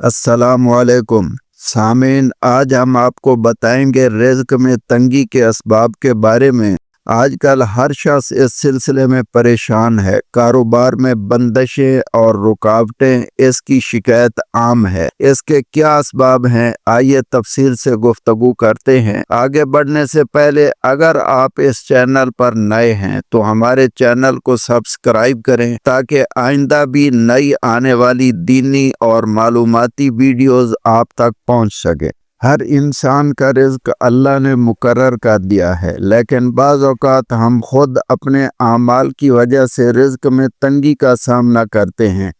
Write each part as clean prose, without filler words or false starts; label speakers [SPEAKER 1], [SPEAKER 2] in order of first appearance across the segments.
[SPEAKER 1] अस्सलाम वालेकुम सामीन, आज हम आपको बताएंगे रिज़्क में तंगी के असबाब के बारे में। आजकल हर शख्स इस सिलसिले में परेशान है। कारोबार में बंदिशें और रुकावटें इसकी शिकायत आम है। इसके क्या असबाब हैं, आइए तफसील से गुफ्तगू करते हैं। आगे बढ़ने से पहले अगर आप इस चैनल पर नए हैं तो हमारे चैनल को सब्सक्राइब करें ताकि आइंदा भी नई आने वाली दीनी और मालूमाती वीडियोस आप तक पहुंच सके। हर इंसान का रिज़्क अल्लाह ने मुकर्रर कर दिया है, लेकिन बाज़ औक़ात हम खुद अपने आमाल की वजह से रिज़्क में तंगी का सामना करते हैं।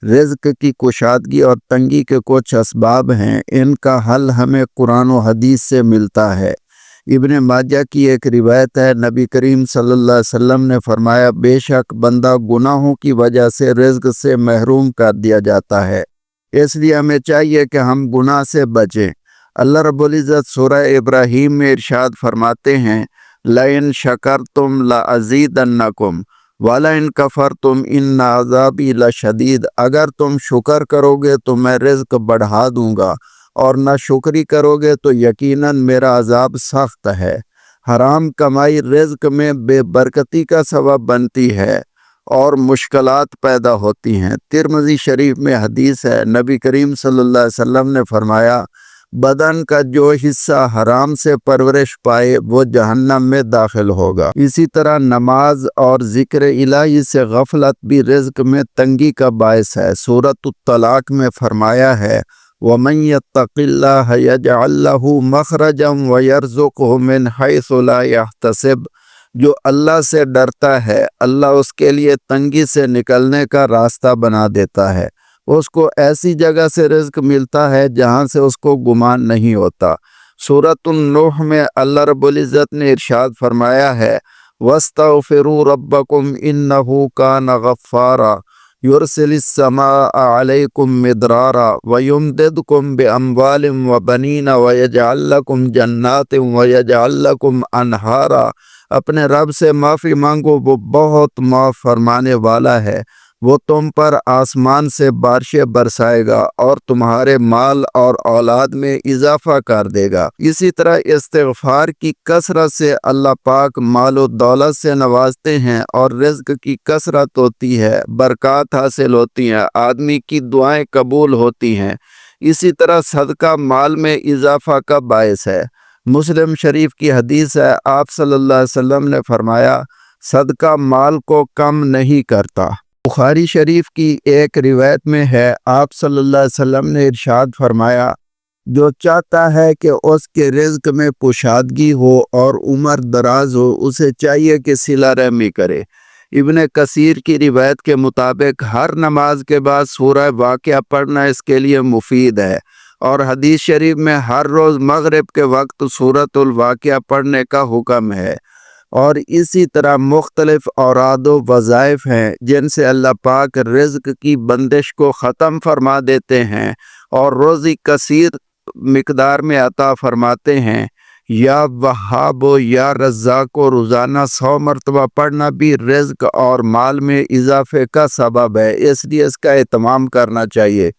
[SPEAKER 1] रिज़्क की कुशादगी और तंगी के कुछ असबाब हैं, इनका हल हमें कुरान व हदीस से मिलता है। इब्ने माजा की एक रिवायत है, नबी करीम सल्लल्लाहु अलैहि वसल्लम ने फरमाया, बेशक बंदा गुनाहों की वजह से रिज़्क से महरूम कर दिया जाता है, इसलिए हमें चाहिए कि हम गुनाह से बचें। अल्लाह रब्बुल इज़्ज़त सूरह इब्राहीम में इरशाद फरमाते हैं, लइन शकरतुम लअज़ीदन्नकुम वलइन कफरतुम इन्न अज़ाबी लशदीद। अगर तुम शुक्र करोगे तो मैं रिज़्क बढ़ा दूंगा, और ना शुक्री करोगे तो यकीनन मेरा अज़ाब सख्त है। हराम कमाई रिज़्क में बेबरकती का सबब बनती है और मुश्किलात पैदा होती हैं। तिरमिज़ी शरीफ में हदीस है, नबी करीम सल्लल्लाहु अलैहि वसल्लम ने फरमाया, बदन का जो हिस्सा हराम से परवरिश पाए वो जहन्नम में दाखिल होगा। इसी तरह नमाज और ज़िक्र इलाही से गफलत भी रिज़्क में तंगी का बायस है। सूरत तलाक में फरमाया है, वमन यत्तक़िल्लाह यजअल लहू मखरजम व यर्ज़ुक़हु मिन हैसु ला यहतसिब। जो अल्लाह से डरता है, अल्लाह उसके लिए तंगी से निकलने का रास्ता बना देता है। उसको ऐसी जगह से रिज़्क मिलता है जहाँ से उसको गुमान नहीं होता। सूरत नूह में अल्लाह रब्बुल इज़्ज़त ने इरशाद फरमाया है, वस्तग़फिरू रब्बकुम इन्नहु कान गफ़्फ़ारा युरसिलिस समाअ अलैकुम मिदरारा व युमदिदकुम बिअम्वालिन व बनीना व यजअल लकुम जन्नातिन व यजअल लकुम अनहारा। अपने रब से माफ़ी मांगो, वो बहुत माफ़ फरमाने वाला है। वो तुम पर आसमान से बारिशें बरसाएगा और तुम्हारे माल और औलाद में इजाफा कर देगा। इसी तरह इस्तिग़फ़ार की कसरत से अल्लाह पाक माल और दौलत से नवाजते हैं और रिज़्क की कसरत होती है, बरक़ात हासिल होती हैं, आदमी की दुआएं कबूल होती हैं। इसी तरह सदका माल में इजाफा का बायस है। मुस्लिम शरीफ की हदीस है, आप सल्लल्लाहु अलैहि वसल्लम ने फरमाया, सदका माल को कम नहीं करता। बुखारी शरीफ की एक रिवायत में है, आप सल्लल्लाहु अलैहि वसल्लम ने इरशाद फरमाया, जो चाहता है कि उसके रिज़्क में कुशादगी हो और उम्र दराज हो, उसे चाहिए कि सिला रहमी करे। इब्ने कसीर की रिवायत के मुताबिक हर नमाज के बाद सूरह वाक़िया पढ़ना इसके लिए मुफीद है, और हदीस शरीफ में हर रोज़ मगरिब के वक्त सूरतुल वाक़िया पढ़ने का हुक्म है। और इसी तरह मुख्तलिफ औराद व वज़ाइफ हैं जिनसे अल्लाह पाक रिज़्क की बंदिश को ख़त्म फरमा देते हैं और रोज़ी कसीर मिकदार में अता फरमाते हैं। या वहाब या रज़्ज़ाक़ को रोज़ाना 100 मरतबा पढ़ना भी रिज़्क और माल में इजाफे का सबब है, इसलिए इसका एहतमाम करना चाहिए।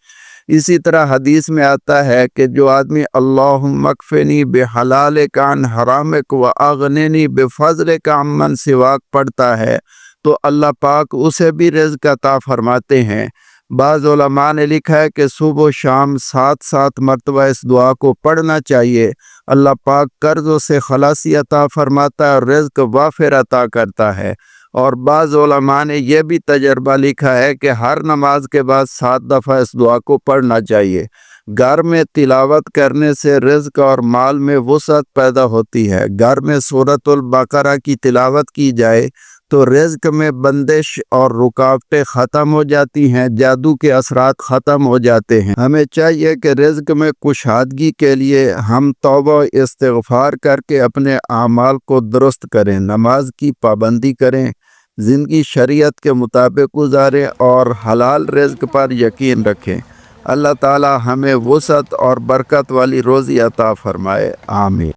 [SPEAKER 1] इसी तरह हदीस में आता है कि जो आदमी अल्लाहुम्मा कफ़िनी बिहलालिक अन हरामिक व अग़निनी बिफ़ज़लिक अम्मन सिवाक पढ़ता है तो अल्लाह पाक उसे भी रिज़्क अता फरमाते हैं। बाज़ उलमा ने लिखा है कि सुबह शाम 7-7 मरतबा इस दुआ को पढ़ना चाहिए। अल्लाह पाक कर्ज़ों से खलासी अता फरमाता है और रिज़्क वाफ़िर अता करता है। और बाज़ उलमा ने यह भी तजर्बा लिखा है कि हर नमाज के बाद 7 दफ़ा इस दुआ को पढ़ना चाहिए। घर में तिलावत करने से रिज़्क और माल में वुसअत पैदा होती है। घर में सूरतुल बकरा की तिलावत की जाए तो रिज़्क में बंदिश और रुकावटें ख़त्म हो जाती हैं, जादू के असरात ख़त्म हो जाते हैं। हमें चाहिए कि रिज़्क में कुशादगी के लिए हम तौबा इस्तिग़फ़ार करके अपने आमाल को दुरुस्त करें, नमाज की पाबंदी करें, ज़िंदगी शरीयत के मुताबिक गुजारें और हलाल रिज़्क पर यकीन रखें। अल्लाह ताला हमें वुसअत और बरकत वाली रोज़ी अता फ़रमाए। आमीन।